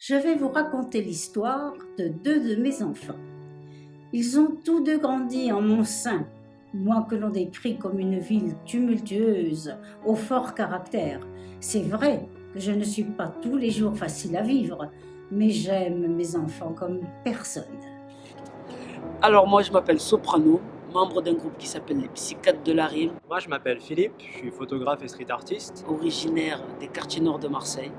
je vais vous raconter l'histoire de deux de mes enfants. Ils ont tous deux grandi en mon sein, moi que l'on décrit comme une ville tumultueuse, au fort caractère. C'est vrai que je ne suis pas tous les jours facile à vivre, mais j'aime mes enfants comme personne. Alors moi je m'appelle Soprano, membre d'un groupe qui s'appelle les Psychiatres de la Rime, Moi, je m'appelle Philippe, je suis photographe et street artiste. originaire des quartiers nord de Marseille.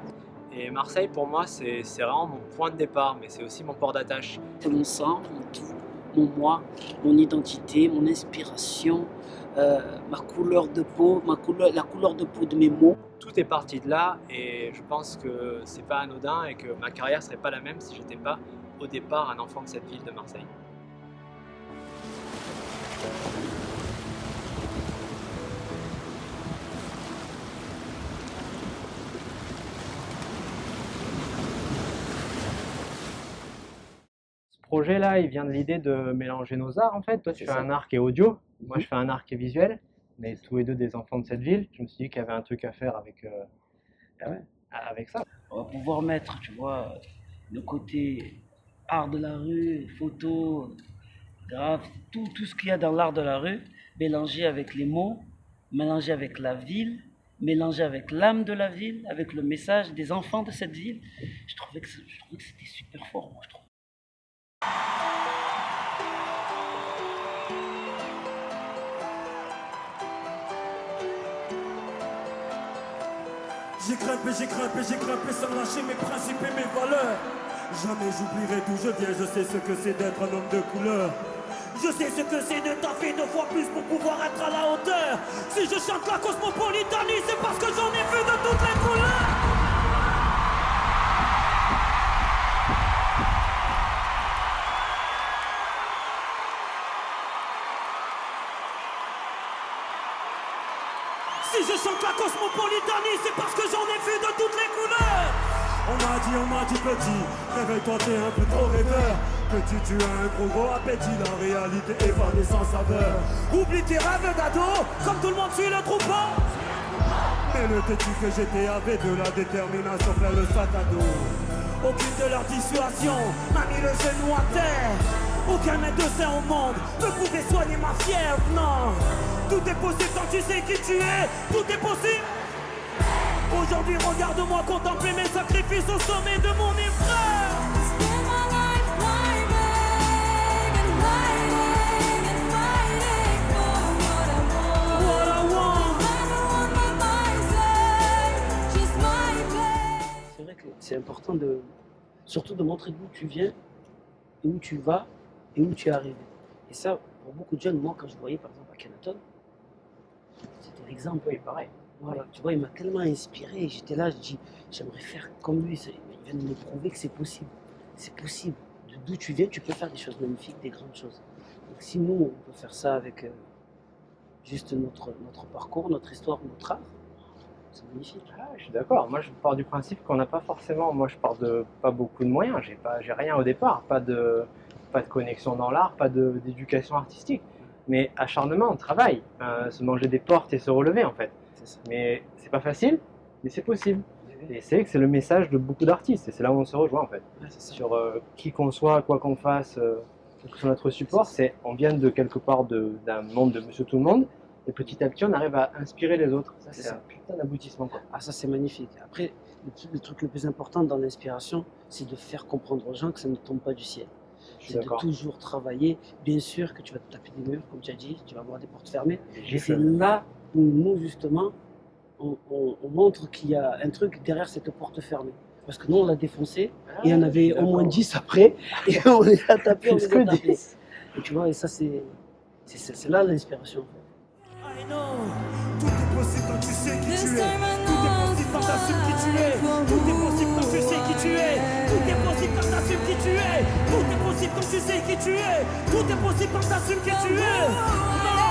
Et Marseille, pour moi, c'est vraiment mon point de départ, mais c'est aussi mon port d'attache. C'est mon sang, mon tout, mon moi, mon identité, mon inspiration, ma couleur de peau, la couleur de peau de mes mots. Tout est parti de là, et je pense que c'est pas anodin et que ma carrière serait pas la même si j'étais pas au départ un enfant de cette ville de Marseille. Ce projet-là, il vient de l'idée de mélanger nos arts en fait. Toi, tu fais un art qui est audio, moi je fais un art qui est visuel. On est tous les deux des enfants de cette ville. Je me suis dit qu'il y avait un truc à faire avec ça. On va pouvoir mettre, tu vois, le côté art de la rue, photo, graphe, tout ce qu'il y a dans l'art de la rue, mélangé avec les mots, mélangé avec la ville, mélangé avec l'âme de la ville, avec le message des enfants de cette ville. Je trouvais que c'était super fort, moi, je trouve. J'ai grimpé sans lâcher mes principes et mes valeurs. Jamais j'oublierai d'où je viens, je sais ce que c'est d'être un homme de couleur. Je sais ce que c'est de taffer 2 fois plus pour pouvoir être à la hauteur. Si je chante la cosmopolitanie, c'est parce que j'en ai vu de toutes les couleurs. Si je chante la cosmopolitanie, c'est parce que j'en ai vu de toutes les couleurs. On m'a dit petit, réveille-toi t'es un peu trop rêveur. Petit tu as un gros appétit, la réalité évadée sans saveur. Oublie tes rêves d'ado, comme tout le monde suit le troupeau. Mais le têtu que j'étais avait de la détermination plein le sac à dos. Aucune de leurs dissuasions m'a mis le genou à terre. Aucun médecin au monde ne pouvait soigner ma fièvre, non. Tout est possible quand tu sais qui tu es, tout est possible. Aujourd'hui regarde-moi contempler mes sacrifices au sommet de mon effroi. C'est vrai que c'est important surtout de montrer d'où tu viens, et où tu vas et où tu es arrivé. Et ça, pour beaucoup de jeunes, moi quand je voyais par exemple à Kenaton, c'était l'exemple. Oui, pareil. Voilà, tu vois, il m'a tellement inspiré. J'étais là, je dis, j'aimerais faire comme lui. Il vient de me prouver que c'est possible. C'est possible. D'où tu viens, tu peux faire des choses magnifiques, des grandes choses. Donc si nous, on peut faire ça avec juste notre parcours, notre histoire, notre art, c'est magnifique. Ah, je suis d'accord. Moi, je pars du principe qu'on n'a pas forcément. Moi, je pars de pas beaucoup de moyens. J'ai rien au départ. Pas de connexion dans l'art, pas d'éducation artistique. Mais acharnement, travail, se manger des portes et se relever en fait. C'est ça. Mais c'est pas facile, mais c'est possible. Et c'est que c'est le message de beaucoup d'artistes. Et c'est là où on se rejoint en fait. Ouais, c'est ça. Sur qui qu'on soit, quoi qu'on fasse, quel que soit notre support, on vient de quelque part d'un monde de Monsieur Tout le Monde. Et petit à petit, on arrive à inspirer les autres. Ça, c'est un putain d'aboutissement, quoi. Ah, ça c'est magnifique. Après, le truc le plus important dans l'inspiration, c'est de faire comprendre aux gens que ça ne tombe pas du ciel. C'est de toujours travailler. Bien sûr que tu vas te taper des murs, comme tu as dit, tu vas avoir des portes fermées. Et c'est là où nous, justement, on montre qu'il y a un truc derrière cette porte fermée. Parce que nous, on l'a défoncé, et il y en avait au moins 10 après, et on les a tapés, on les a tapés. Et tu vois, et ça, c'est là l'inspiration. I know. Tout est possible quand tu sais qui tu es. Tout est possible quand t'assumes qui tu es. Tout est possible quand tu sais qui tu es. Tout est possible quand t'assumes qui tu es. Tout est possible quand tu sais qui tu es. Tout est possible quand t'assumes qui tu es.